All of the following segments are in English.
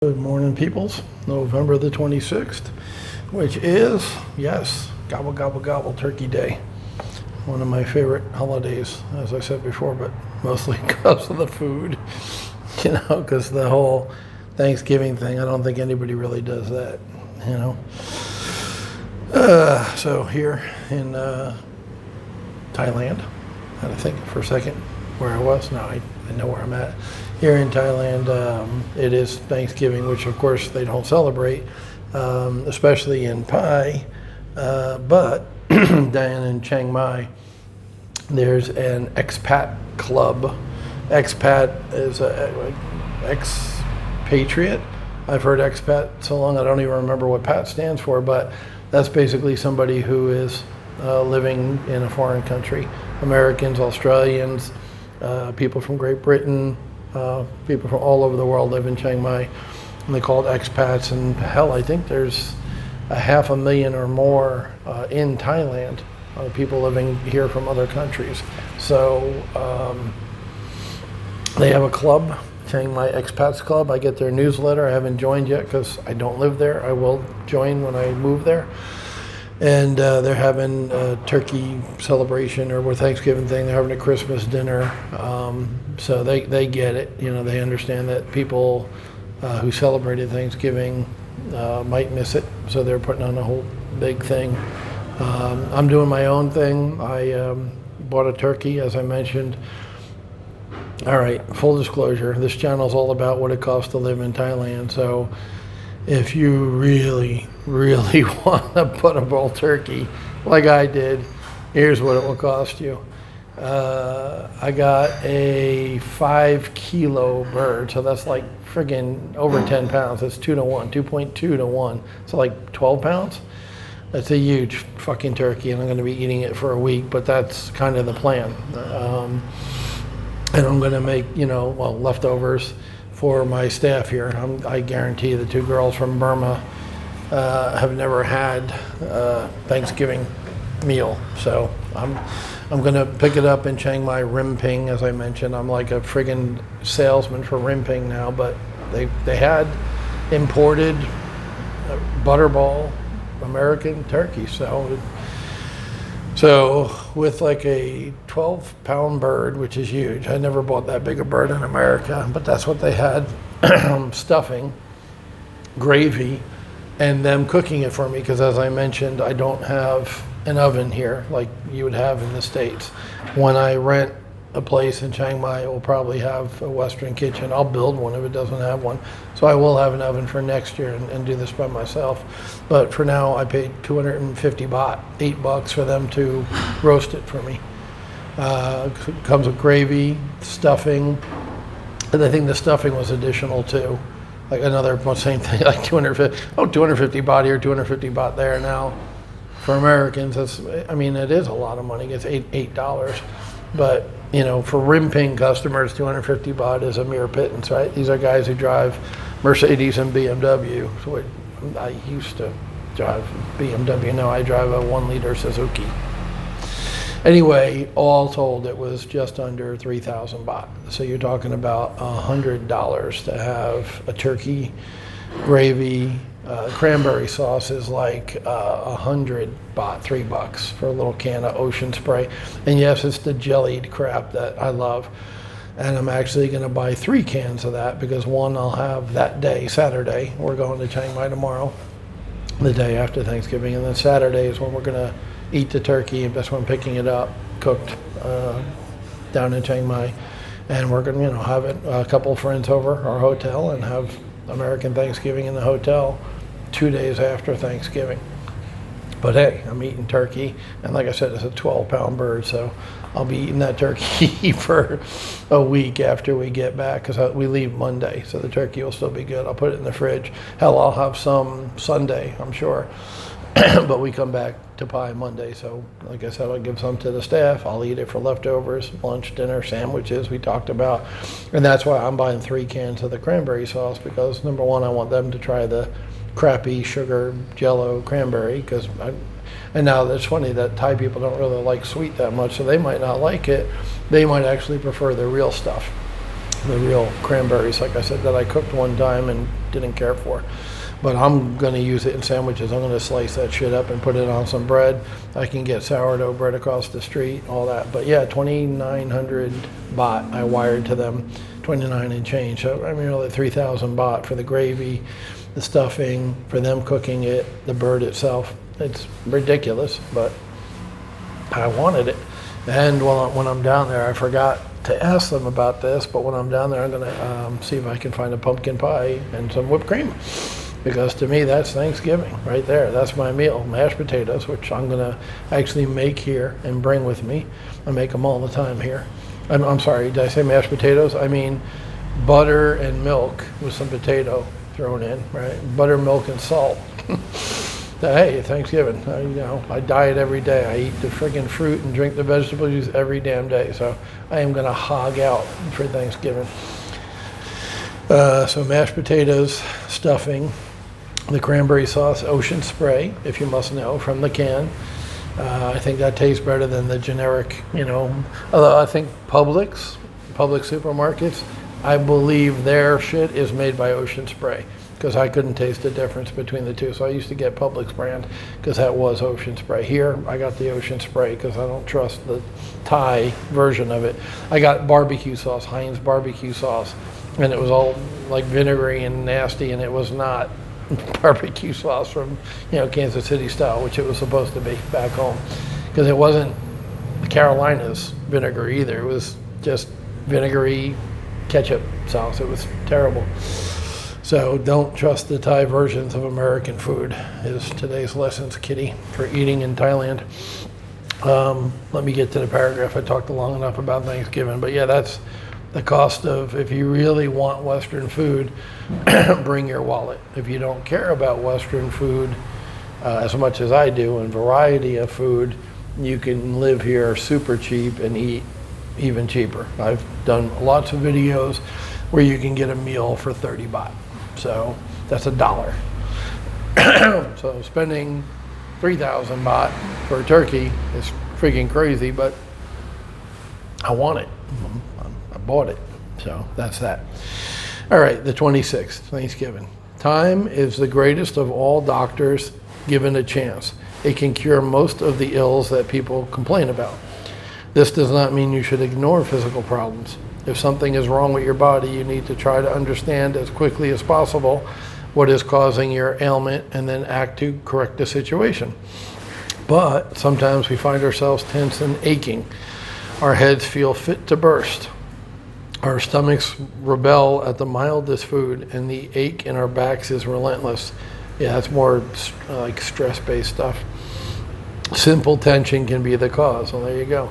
Good morning, peoples. November the 26th, which is, yes, gobble, gobble, gobble, Turkey Day. One of my favorite holidays, as I said before, but mostly because of the food, because the whole Thanksgiving thing, I don't think anybody really does that, you know. So here in Thailand, I had to think for a second where I was. Now I know where I'm at. Here in Thailand, it is Thanksgiving, which of course they don't celebrate, especially in Pai. But down in Chiang Mai, there's an expat club. Expat is like expatriate. I've heard expat so long I don't even remember what PAT stands for, but that's basically somebody who is living in a foreign country. Americans, Australians, people from Great Britain, people from all over the world live in Chiang Mai, and they call it expats. And hell, I think there's 500,000 or more in Thailand, people living here from other countries. So they have a club, Chiang Mai Expats Club. I get their newsletter. I haven't joined yet because I don't live there. I will join when I move there. And they're having a turkey celebration or Thanksgiving thing. They're having a Christmas dinner. So they get it. They understand that people who celebrated Thanksgiving might miss it. So they're putting on a whole big thing. I'm doing my own thing. I bought a turkey, as I mentioned. All right, full disclosure, this channel is all about what it costs to live in Thailand. So if you really, really want to put a whole turkey like I did, here's what it will cost you. I got a 5-kilo bird, so that's like friggin' over 10 pounds. That's 2 to 1, 2.2 to 1. So like 12 pounds. That's a huge fucking turkey, and I'm going to be eating it for a week, but that's kind of the plan. And I'm going to make, leftovers for my staff here. I guarantee the 2 girls from Burma have never had Thanksgiving meal. So I'm going to pick it up in Chiang Mai Rimping, as I mentioned. I'm like a friggin' salesman for Rimping now, but they had imported butterball American turkey. So with like a 12-pound bird, which is huge. I never bought that big a bird in America, but that's what they had. Stuffing, gravy, and them cooking it for me, because as I mentioned, I don't have an oven here like you would have in the States. When I rent a place in Chiang Mai, it will probably have a Western kitchen. I'll build one if it doesn't have one. So I will have an oven for next year and do this by myself. But for now, I paid 250 baht, $8 for them to roast it for me. Comes with gravy, stuffing, and I think the stuffing was additional too. Like another same thing, like 250 baht here, 250 baht there. Now, for Americans, it is a lot of money. It's $8. But, for Rimping customers, 250 baht is a mere pittance, right? These are guys who drive Mercedes and BMW. So I used to drive BMW. Now I drive a 1-liter Suzuki. Anyway, all told, it was just under 3,000 baht. So you're talking about $100 to have a turkey, gravy. Cranberry sauce is like 100 baht, $3 for a little can of ocean spray. And yes, it's the jellied crap that I love. And I'm actually going to buy 3 cans of that, because one I'll have that day, Saturday. We're going to Chiang Mai tomorrow, the day after Thanksgiving. And then Saturday is when we're going to eat the turkey. And that's when I'm picking it up, cooked down in Chiang Mai. And we're going to, have it, a couple of friends over our hotel and have American Thanksgiving in the hotel 2 days after Thanksgiving. But hey, I'm eating turkey, and like I said, it's a 12-pound bird, so I'll be eating that turkey for a week after we get back, because we leave Monday, so the turkey will still be good. I'll put it in the fridge. Hell, I'll have some Sunday, I'm sure. But we come back to Pai Monday, so like I said, I'll give some to the staff. I'll eat it for leftovers, lunch, dinner, sandwiches we talked about. And that's why I'm buying 3 cans of the cranberry sauce, because number one, I want them to try the crappy sugar jello cranberry, and now it's funny that Thai people don't really like sweet that much, so they might not like it. They might actually prefer the real stuff. the real cranberries, like I said, that I cooked one time and didn't care for. But I'm going to use it in sandwiches. I'm going to slice that shit up and put it on some bread. I can get sourdough bread across the street, all that. But yeah, 2,900 baht I wired to them, 29 and change. So I mean, really 3,000 baht for the gravy, the stuffing, for them cooking it, the bird itself. It's ridiculous, but I wanted it. And when I'm down there, I forgot to ask them about this, but when I'm down there, I'm going to see if I can find a pumpkin pie and some whipped cream. Because to me, that's Thanksgiving right there. That's my meal. Mashed potatoes, which I'm going to actually make here and bring with me. I make them all the time here. I'm sorry, did I say mashed potatoes? I mean butter and milk with some potato thrown in, right? Butter, milk, and salt. Hey, Thanksgiving. I diet every day. I eat the friggin' fruit and drink the vegetable juice every damn day. So I am going to hog out for Thanksgiving. So mashed potatoes, stuffing, the cranberry sauce, Ocean Spray, if you must know, from the can. I think that tastes better than the generic, although I think public supermarkets, I believe their shit is made by Ocean Spray, because I couldn't taste the difference between the two. So I used to get Publix brand because that was Ocean Spray. Here, I got the Ocean Spray because I don't trust the Thai version of it. I got barbecue sauce, Heinz barbecue sauce, and it was all like vinegary and nasty, and it was not barbecue sauce from Kansas City style, which it was supposed to be back home, because it wasn't Carolina's vinegar either. It was just vinegary ketchup sauce. It was terrible. So don't trust the Thai versions of American food is today's lessons, Kitty, for eating in Thailand. Let me get to the paragraph. I talked long enough about Thanksgiving, but yeah, that's the cost of, if you really want Western food, bring your wallet. If you don't care about Western food as much as I do, and variety of food, you can live here super cheap and eat even cheaper. I've done lots of videos where you can get a meal for 30 baht. So that's $1. So spending 3,000 baht for a turkey is freaking crazy, but I want it. I bought it. So that's that. All right, the 26th, Thanksgiving. Time is the greatest of all doctors given a chance. It can cure most of the ills that people complain about. This does not mean you should ignore physical problems. If something is wrong with your body, you need to try to understand as quickly as possible what is causing your ailment and then act to correct the situation. But sometimes we find ourselves tense and aching. Our heads feel fit to burst. Our stomachs rebel at the mildest food, and the ache in our backs is relentless. Yeah, it's more like stress-based stuff. Simple tension can be the cause. Well, there you go.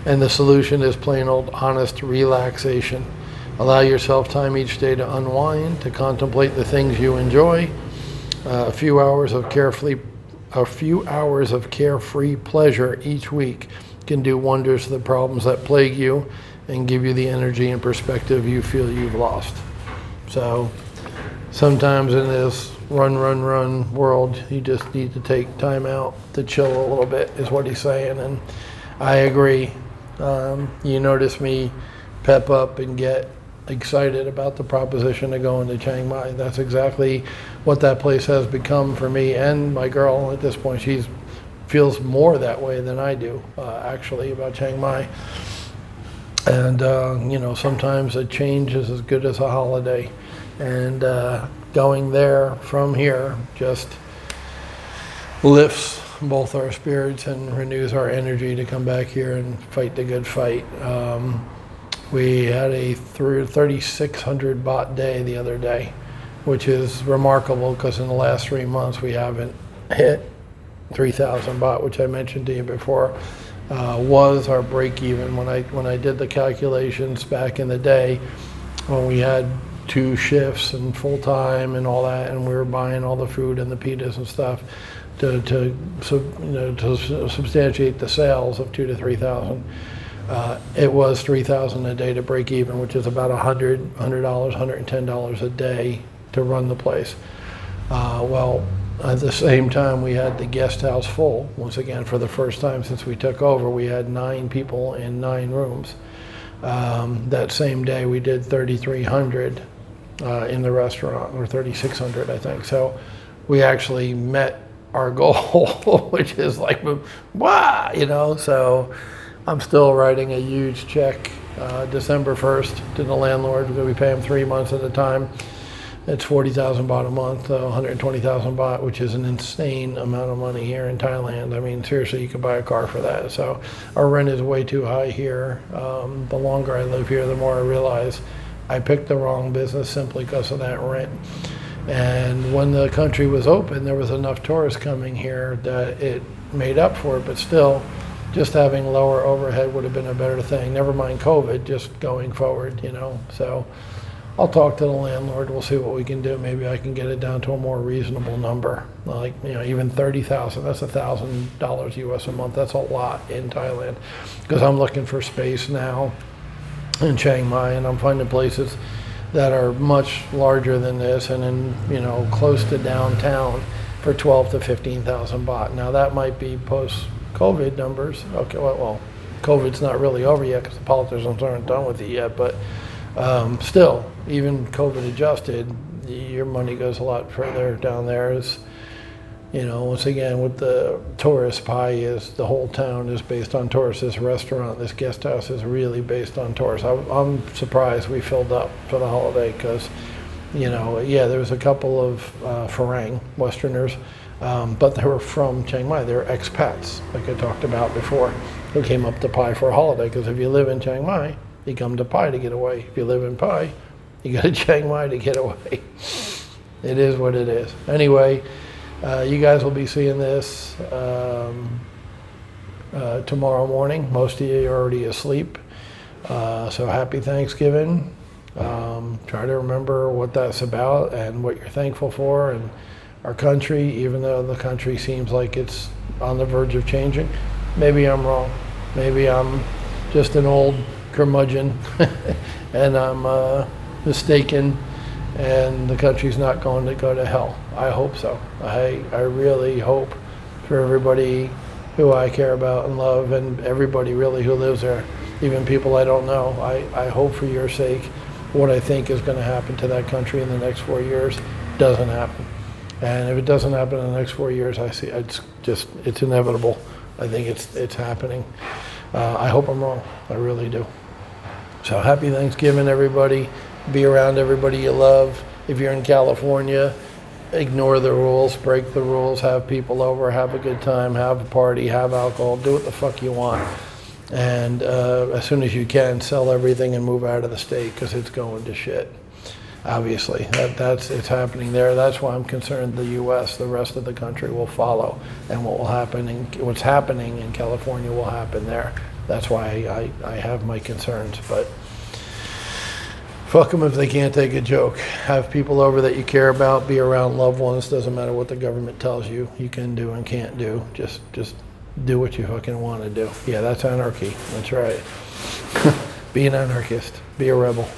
And the solution is plain old honest relaxation. Allow yourself time each day to unwind, to contemplate the things you enjoy. A few hours of carefree pleasure each week can do wonders to the problems that plague you and give you the energy and perspective you feel you've lost. So sometimes in this run world, you just need to take time out to chill a little bit, is what he's saying. And I agree. You notice me pep up and get excited about the proposition of going to Chiang Mai. That's exactly what that place has become for me and my girl at this point. She feels more that way than I do, actually, about Chiang Mai. And, sometimes a change is as good as a holiday. And going there from here just lifts both our spirits and renews our energy to come back here and fight the good fight. We had a 3,600 baht day the other day, which is remarkable because in the last 3 months we haven't hit 3,000 baht, which I mentioned to you before, was our break even. When I did the calculations back in the day, when we had 2 shifts and full time and all that, and we were buying all the food and the pitas and stuff to substantiate the sales of 2,000 to 3,000. It was 3,000 a day to break even, which is about $100, $110 a day to run the place. Well, at the same time, we had the guest house full. Once again, for the first time since we took over, we had 9 people in 9 rooms. That same day we did 3,300 in the restaurant, or 3,600 I think. So we actually met our goal, which is like, wow, you know. So I'm still writing a huge check December 1st to the landlord, because we pay him 3 months at a time. It's 40,000 baht a month, 120,000 baht, which is an insane amount of money here in Thailand. I mean, seriously, you could buy a car for that. So our rent is way too high here. The longer I live here, the more I realize I picked the wrong business simply because of that rent. And when the country was open, there was enough tourists coming here that it made up for it. But still, just having lower overhead would have been a better thing. Never mind COVID, just going forward, you know. So I'll talk to the landlord. We'll see what we can do. Maybe I can get it down to a more reasonable number, like, you know, even 30,000. That's $1,000 US a month. That's a lot in Thailand, because I'm looking for space now in Chiang Mai, and I'm finding places that are much larger than this, and in, you know, close to downtown for 12 to 15,000 baht. Now that might be post-COVID numbers. Okay, well, COVID's not really over yet because the politicians aren't done with it yet, but still, even COVID adjusted, your money goes a lot further down there. Is, you know, once again, with the tourist pie, is the whole town is based on tourists. This restaurant, this guest house is really based on tourists. I'm surprised we filled up for the holiday, because, you know, yeah, there was a couple of Farang Westerners, but they were from Chiang Mai. They were expats, like I talked about before, who came up to Pai for a holiday, because if you live in Chiang Mai, you come to Pai to get away. If you live in Pai, you go to Chiang Mai to get away. It is what it is. Anyway, you guys will be seeing this tomorrow morning. Most of you are already asleep. So happy Thanksgiving. Try to remember what that's about and what you're thankful for, and our country, even though the country seems like it's on the verge of changing. Maybe I'm wrong. Maybe I'm just an old curmudgeon and I'm mistaken, and the country's not going to go to hell. I hope so. I really hope for everybody who I care about and love, and everybody really who lives there, even people I don't know. I hope for your sake what I think is going to happen to that country in the next 4 years doesn't happen. And if it doesn't happen in the next 4 years, I see it's inevitable. I think it's happening. I hope I'm wrong. I really do. So happy Thanksgiving, everybody. Be around everybody you love. If you're in California, ignore the rules, break the rules, have people over, have a good time, have a party, have alcohol, do what the fuck you want. And as soon as you can, sell everything and move out of the state, because it's going to shit. Obviously, it's happening there. That's why I'm concerned the U.S., the rest of the country will follow, and what's happening in California will happen there. That's why I have my concerns. But fuck them if they can't take a joke. Have people over that you care about. Be around loved ones. Doesn't matter what the government tells you can do and can't do. Just do what you fucking want to do. Yeah, that's anarchy. That's right. Be an anarchist. Be a rebel.